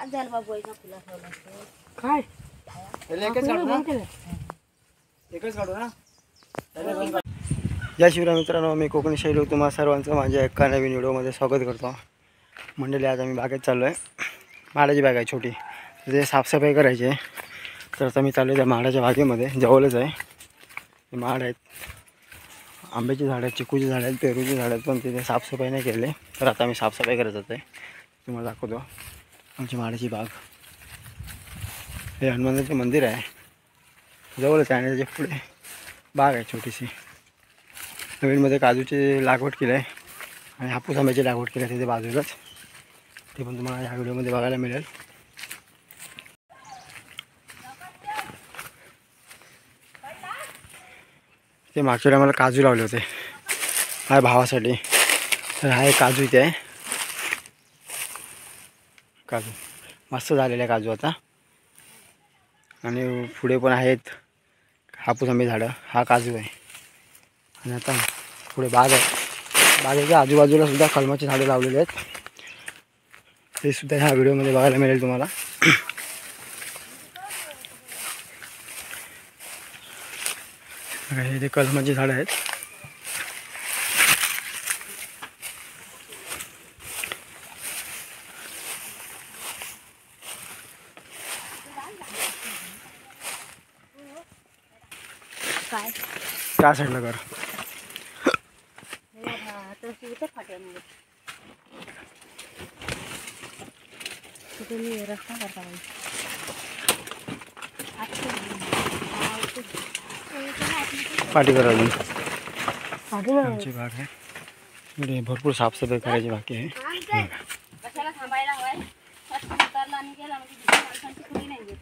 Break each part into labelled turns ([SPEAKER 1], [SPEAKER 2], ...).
[SPEAKER 1] बाद झालं बाबू ऐका फुला ठेवला
[SPEAKER 2] काय
[SPEAKER 3] एकच काढू ना एकच काढू ना। जय शिवराय मित्रांनो, मी कोकणी शैली तुम्हा सर्वांचं माझ्या एका नवीन व्हिडिओमध्ये स्वागत करतो। मंडळी आज आम्ही बागेत चाललो आहे। माडाची बाग आहे छोटी, तिथे साफसफाई करायची आहे। तर आता मी चाललो आहे त्या माडाच्या बागेमध्ये, जवळच आहे। माड आहेत, आंब्याची झाडं आहेत, चिकूची झाडं आहेत, पेरूची झाडं आहेत, पण तिथे साफसफाई नाही केली। तर आता मी साफसफाई करत होते, तुम्हाला दाखवतो आमची माडाची बाग। हे हनुमानाचे मंदिर आहे, जवळच आहे आणि त्याच्या पुढे बाग आहे छोटीशी। नवीनमध्ये काजूची लागवड केली आहे आणि हापूस आंब्याची लागवड केली आहे तिथे बाजूलाच, ते पण तुम्हाला या व्हिडिओमध्ये बघायला मिळेल। ते मागच्या वेळेला मला काजू लावले होते माझ्या भावासाठी, तर हा एक काजू इथे आहे। काजू मस्त झालेले आहे काजू आता, आणि पुढे पण आहेत हापूस आंबे झाडं। हा काजू आहे आणि आता पुढे बाग आहे, बागेच्या आजूबाजूला सुद्धा कलमाची झाडे लावलेली आहेत, ते सुद्धा ह्या व्हिडिओमध्ये बघायला मिळेल तुम्हाला। हे कलमाची झाडं आहेत।
[SPEAKER 1] काय
[SPEAKER 3] त्या साईडला कर
[SPEAKER 1] फाट्यामध्ये तुम्ही रस्ता करता
[SPEAKER 3] पाठी करा अजून। आमची बाग आहे, इकडे भरपूर साफसफाई करायची बाकी आहे।
[SPEAKER 1] कशाला थांबायला हवाय, उतरला आणि गेला म्हणजे दुसऱ्या माणसांची कुणी नाही येत।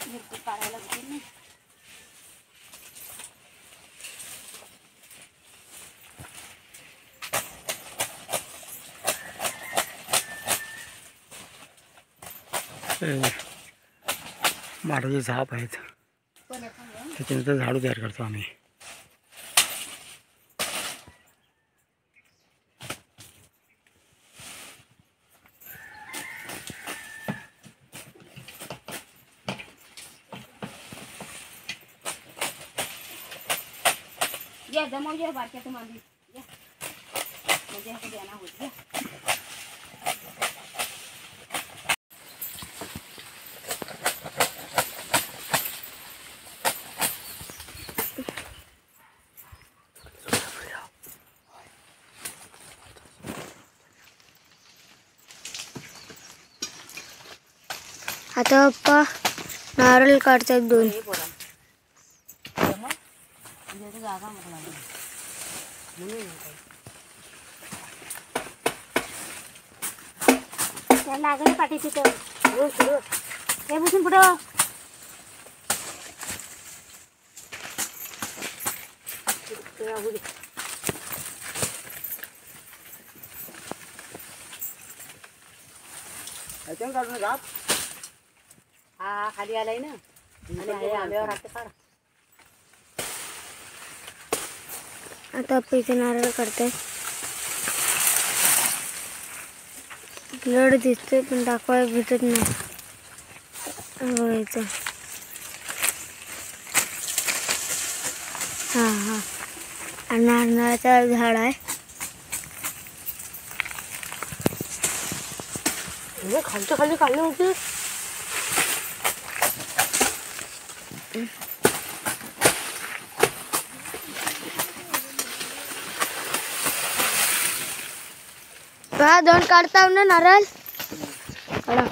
[SPEAKER 1] भरपूर काढायला लागते ना।
[SPEAKER 3] माडाचे झाप आहेत, त्याच्यानंतर झाडू तयार करतो आम्ही।
[SPEAKER 1] या जमव जे बारक्या तुम्हाला या म्हणजे हा देना होत या।
[SPEAKER 2] आता पप्पा नारळ काढतात दोन।
[SPEAKER 1] लागले पाठी तिथं हे बसून पुढं हा खाली आलाय ना, आणि आंब्यावर हात काढ।
[SPEAKER 2] आता पैसे नारळ काढतात, ब्लड दिसते पण दाखवायला भेटत नाही। बघायचं हां हां, आणि नारळाचं झाड आहे।
[SPEAKER 1] खालच्या खाली काढले होते।
[SPEAKER 2] दोन काढता ना नारळ काढा।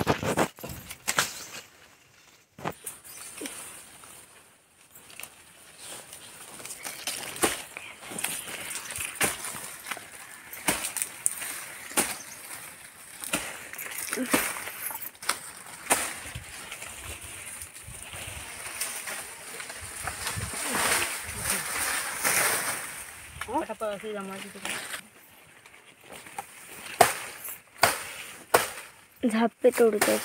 [SPEAKER 2] झापे तोडतात।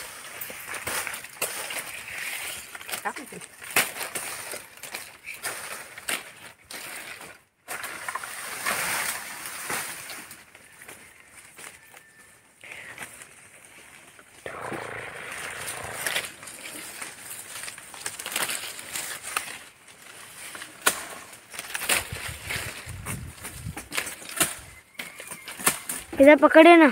[SPEAKER 2] इधर पकड़े ना।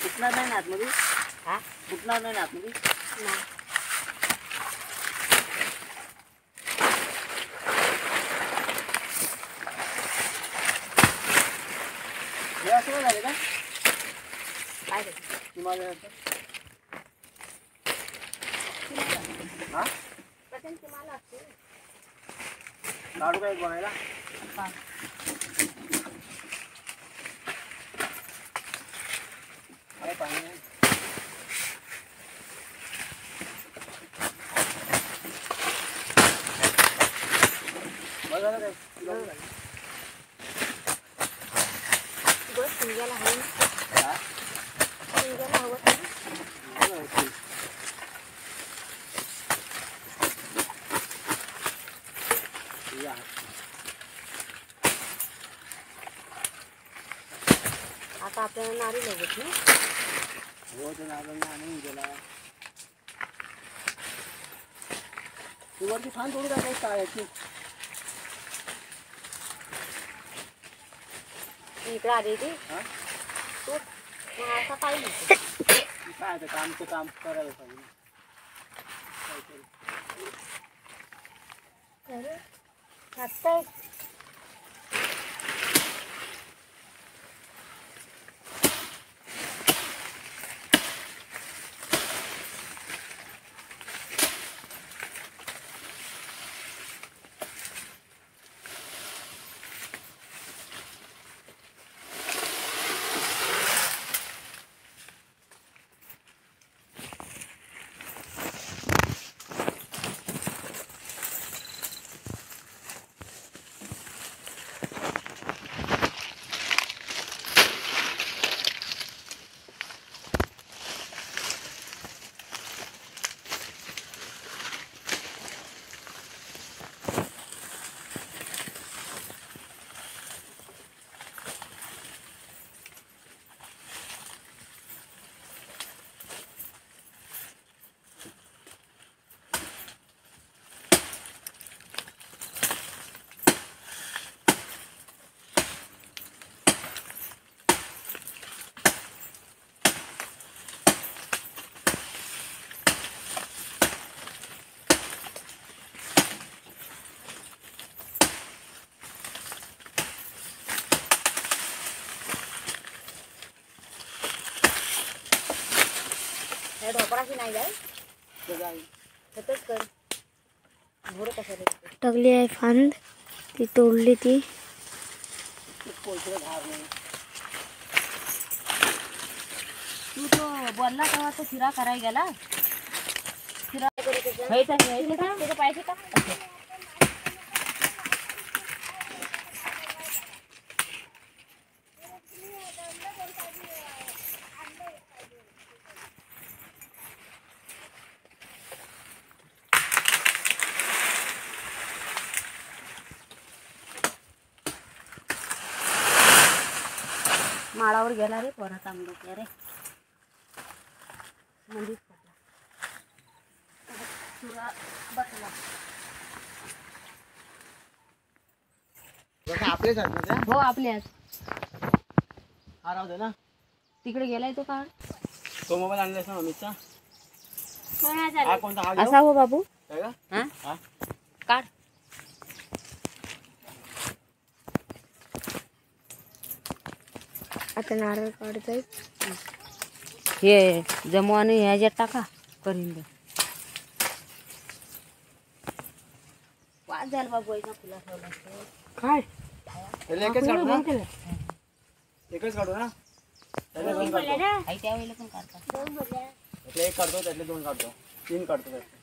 [SPEAKER 1] फुटणार नाही ना आतमध्ये. हा फुटणार नाही ना आतमध्ये.
[SPEAKER 3] हे असं काय झालं का
[SPEAKER 1] काय
[SPEAKER 3] तुम्हाला हा
[SPEAKER 1] मला असते
[SPEAKER 3] लाडू काय बनायला काय पाणी नाही. बरं झालं काय
[SPEAKER 1] बस शिंग्याला हवं.
[SPEAKER 3] हा?
[SPEAKER 1] शिंग्याला हवं
[SPEAKER 3] या.
[SPEAKER 1] आता आपल्याला नारी लागत ना.
[SPEAKER 3] हो ते नारळांना आणून गेला तू वरती फान तोडू काय काय याची
[SPEAKER 1] इकडे आली ती
[SPEAKER 3] हा
[SPEAKER 1] तू मग असा पाहिजे
[SPEAKER 3] काय कामचं काम करायला पाहिजे
[SPEAKER 1] आता ढोपराची नाही जाय तसंच कर घोडं कशाला
[SPEAKER 2] टकली आहे फांद ती तोडली ती.
[SPEAKER 1] तू तो बोलला तेव्हा तो शिरा करायला गेला. शिरा त्याचे पैसे टाक. माळावर गेला रे परत आंबे रे मंदीच पडला सुरा बसला.
[SPEAKER 3] आपलेच आहेत ना
[SPEAKER 1] हो आपले आहेत.
[SPEAKER 3] हा राहू दे ना
[SPEAKER 1] तिकडे गेलाय तो का
[SPEAKER 3] तो मोबाईल आणलास ना मम्मीचा
[SPEAKER 1] कोणाचा
[SPEAKER 3] हा कोणता हा
[SPEAKER 1] असा हो बाबू
[SPEAKER 3] काय का
[SPEAKER 1] हा
[SPEAKER 3] हा
[SPEAKER 1] काढ.
[SPEAKER 2] आता नारळ काढतोय.
[SPEAKER 1] हे जमू आणि ह्याच्यात टाका करीन वाज झाला बाबू ऐका फुला ठेवला
[SPEAKER 2] काय
[SPEAKER 3] एकच काढू ना एकच काढू ना त्यातले दोन काढतो
[SPEAKER 1] आई त्यावेळेला पण काढतात.
[SPEAKER 3] त्यातले एक काढतो त्यातले दोन काढतो 3 काढतो त्यातले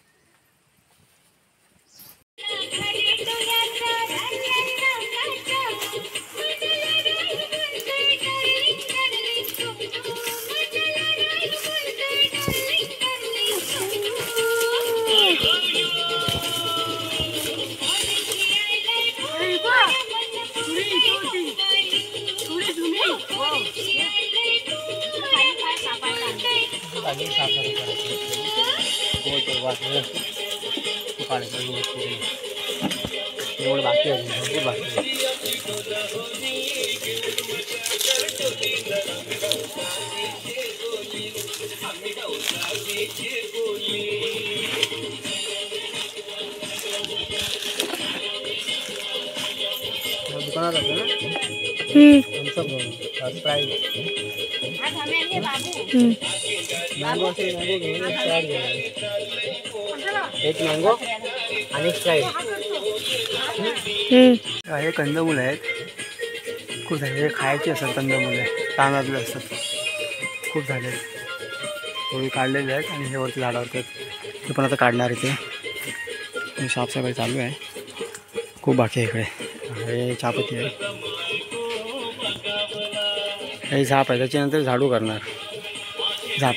[SPEAKER 3] अजून साफसफाई करायची गोल वाचलं तो काढायचं एवढं बाकी आहे भरपूर बाकी आहे. दुकानात असतं ना स्प्राईट मँगो असेल मँगो घेऊन स्प्राईट घेऊन एक मँगो आणि स्प्राईट. हे कंदमुलं आहेत खूप झाले हे खायचे असतात कंदमुलं तांदळातले असतात खूप झाले थोडी काढलेले आहेत आणि हे वरती झाडावर ते पण आता काढणार आहे ते साफसफाई चालू आहे खूप बाकी आहे इकडे. हे चहापत्ती आहे हे झाप आहे त्याच्यानंतर झाडू करणार झाप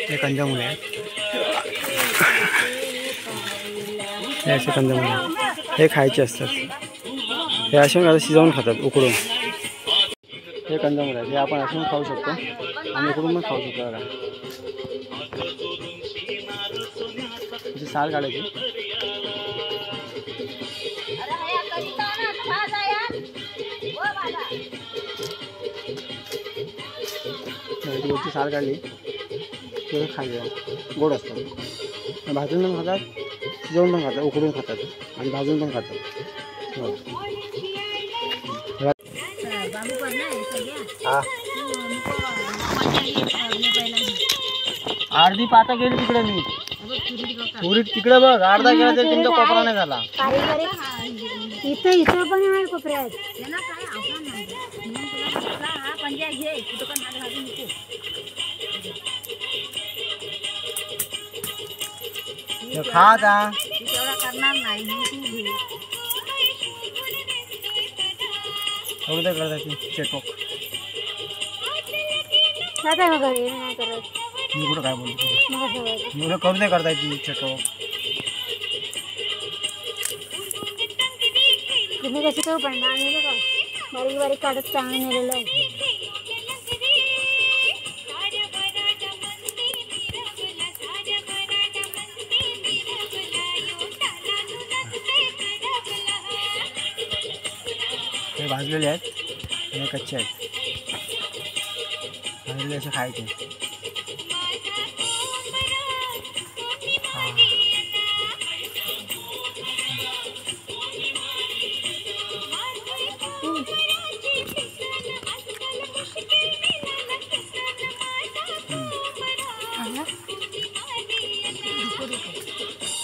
[SPEAKER 3] हे कंदमुळे आहेत हे असे कंदमुळे आहेत हे खायचे असतात हे असे आता शिजवून खातात उकडून. हे कंदमुळे आहेत हे आपण असून खाऊ शकतो आणि उकडून पण खाऊ शकतो बघा. त्याची साल काढायची वरची साल काढली ते खायचं गोड असतात भाजून पण खातात शिजवून पण खातात उकडून खातात आणि भाजून पण खातात. हा अर्धी पाता गेली तिकडे मी पुरी तिकडे बघ अर्धा गेला तरी तुमचा कोपरा नाही झाला.
[SPEAKER 2] इथं पण आहे कोपऱ्यात
[SPEAKER 3] खा आता
[SPEAKER 1] करणार नाही
[SPEAKER 3] करता चेटोक
[SPEAKER 2] नाही करत
[SPEAKER 3] मी कुठं काय बोलतो एवढं करू दे करता येते चेटोक.
[SPEAKER 2] तुम्ही कशी करू पण आणलं का बारीक बारीक काढत चांगलं नेलेलं आहे.
[SPEAKER 3] हे भाजलेले आहेत हे कच्चे आहेत भाजलेले असे खायचे.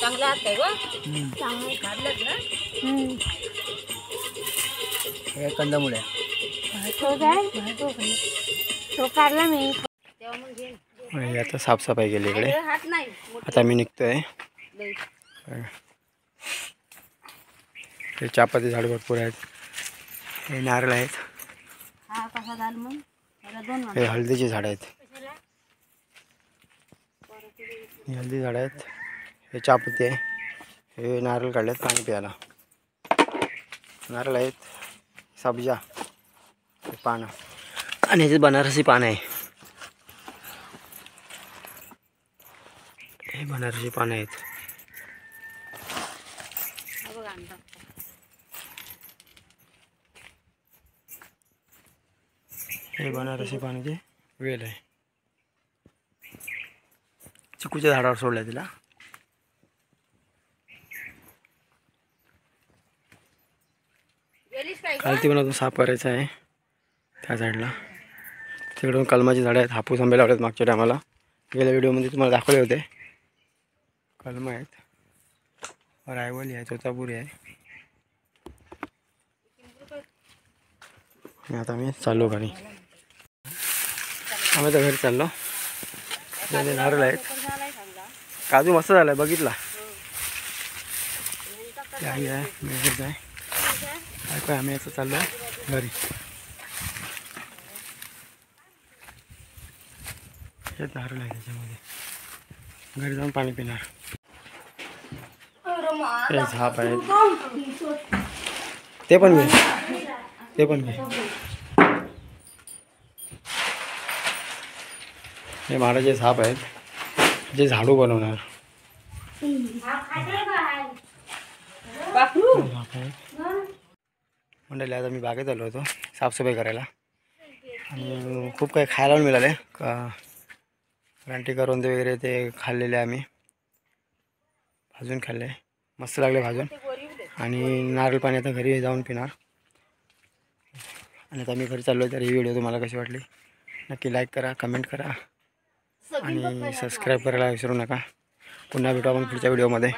[SPEAKER 1] चांगला हात आहे गं चांगलं काढलंच ना
[SPEAKER 3] हे कंदमुळे
[SPEAKER 2] तो काढला मी
[SPEAKER 1] तेव्हा मग घे
[SPEAKER 3] आता साफसफाई केली इकडे
[SPEAKER 1] हात नाही
[SPEAKER 3] आता मी निघतोय. हे चहापत्ती झाड भरपूर आहेत हे नारळ आहेत
[SPEAKER 1] हा कसा झाला मग त्याला दोन
[SPEAKER 3] हे हळदीची झाडं आहेत ही हळदी झाडं आहेत हे चहापत्ती आहे हे नारळ काढले आहेत पाणी प्यायला नारळ आहेत सब्जा हे पानं आणि ह्याचे बनारसी पानं आहे हे बनारसी पानं आहेत. हे बनारसी पानाचे वेल आहे चिकूच्या झाडावर सोडलं तिला. खालती पण अजून साफ करायचं आहे त्या साईडला तिकडून कलमाची झाडं आहेत हापूस आंबे लावले आहेत मागच्या टायमाला गेल्या व्हिडिओमध्ये तुम्हाला दाखवले होते. कलम आहेत रायवली आहे तोतापुरी आहे आणि आता मी चाललो घरी आम्ही तर घरी चाललो. नारळ आहेत काजू मस्त झाला आहे बघितला आई आहे मेहरत आहे काय आम्ही आता चाललो घरी. हे नारळ आहे त्याच्यामध्ये घरी जाऊन पाणी पिणार. हे झाप आहेत ते पण घे ते पण घे हे महाराजे साप आहेत जे झाडू बनवणार. मंडळी आज आम्ही बागेत आलो होतो साफसफाई करायला आणि खूप काही खायला पण मिळाले का. रानटी करवंदे वगैरे ते खाल्लेले आम्ही, भाजून खाल्ले, मस्त लागले भाजून. आणि नारळ पाणी आता घरी जाऊन पिणार. आणि आता मी घरी चाललो आहे. तर ही व्हिडिओ तुम्हाला कशी वाटली नक्की लाईक करा, कमेंट करा आणि सबस्क्राईब करायला विसरू नका. पुन्हा भेटू आपण पुढच्या व्हिडिओमध्ये.